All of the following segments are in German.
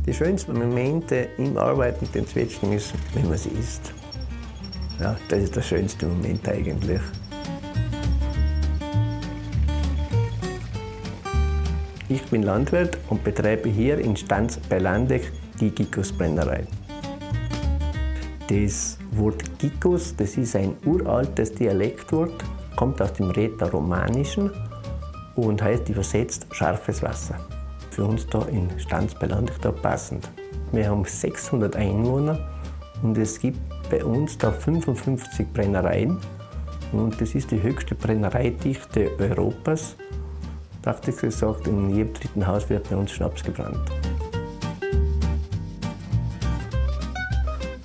Die schönsten Momente im Arbeiten mit den Zwetschgen ist, wenn man sie isst. Ja, das ist der schönste Moment eigentlich. Ich bin Landwirt und betreibe hier in Stanz bei Landeck die Gikkos-Brennerei. Das Wort Gikkos, das ist ein uraltes Dialektwort, kommt aus dem Rätoromanischen und heißt übersetzt scharfes Wasser. Für uns da in Stanz bei Landeck da passend. Wir haben 600 Einwohner und es gibt bei uns da 55 Brennereien und das ist die höchste Brennereidichte Europas. Praktisch gesagt, in jedem dritten Haus wird bei uns Schnaps gebrannt.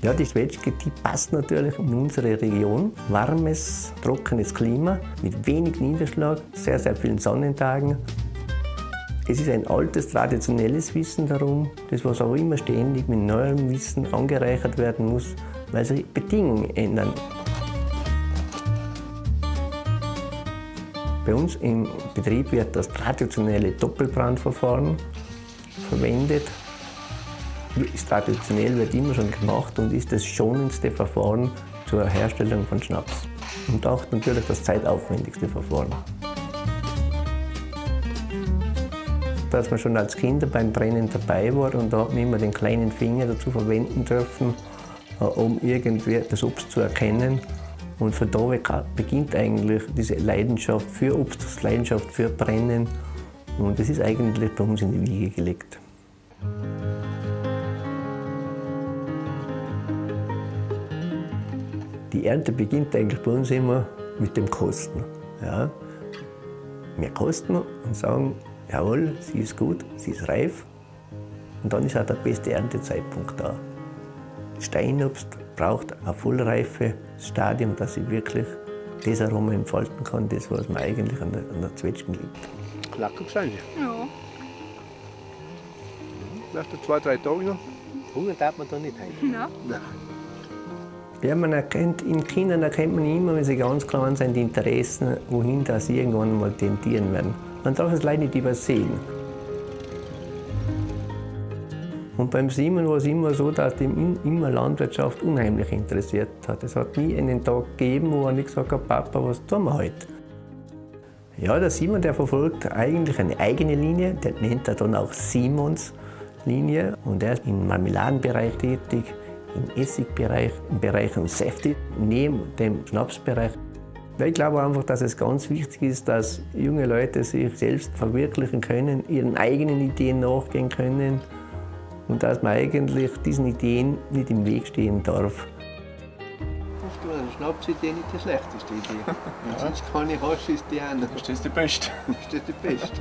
Ja, die Zwetschge, die passt natürlich in unsere Region. Warmes, trockenes Klima mit wenig Niederschlag, sehr, sehr vielen Sonnentagen. Es ist ein altes, traditionelles Wissen darum, das was auch immer ständig mit neuem Wissen angereichert werden muss, weil sich Bedingungen ändern. Bei uns im Betrieb wird das traditionelle Doppelbrandverfahren verwendet. Das traditionell wird immer schon gemacht und ist das schonendste Verfahren zur Herstellung von Schnaps. Und auch natürlich das zeitaufwendigste Verfahren. Dass man schon als Kinder beim Brennen dabei war und da hat man immer den kleinen Finger dazu verwenden dürfen, um irgendwie das Obst zu erkennen. Und von da weg beginnt eigentlich diese Leidenschaft für Obst, die Leidenschaft für Brennen. Und das ist eigentlich bei uns in die Wiege gelegt. Die Ernte beginnt eigentlich bei uns immer mit dem Kosten. Ja. Wir kosten und sagen, jawohl, sie ist gut, sie ist reif. Und dann ist auch der beste Erntezeitpunkt da. Steinobst braucht ein vollreifes Stadium, dass sie wirklich das Aroma entfalten kann, das, was man eigentlich an der Zwetschgen liebt. Lecker wahrscheinlich. Ja. Nach 2, 3 Tagen noch. Hunger darf man da nicht haben. Ja. Nein. Ja, man erkennt, in Kindern erkennt man immer, wenn sie ganz klein sind, die Interessen, wohin das sie irgendwann mal tendieren werden. Man darf es leider nicht übersehen. Und beim Simon war es immer so, dass ihn immer Landwirtschaft unheimlich interessiert hat. Es hat nie einen Tag gegeben, wo er nicht gesagt hat, Papa, was tun wir heute? Ja, der Simon, der verfolgt eigentlich eine eigene Linie, der nennt er dann auch Simons Linie. Und er ist im Marmeladenbereich tätig, im Essigbereich, im Bereich von Säfte, neben dem Schnapsbereich. Ich glaube einfach, dass es ganz wichtig ist, dass junge Leute sich selbst verwirklichen können, ihren eigenen Ideen nachgehen können und dass man eigentlich diesen Ideen nicht im Weg stehen darf. Eine Schnapsidee nicht die schlechteste Idee. Wenn du sonst keine hast, ist die eine. Ist das die beste? Ist das die beste?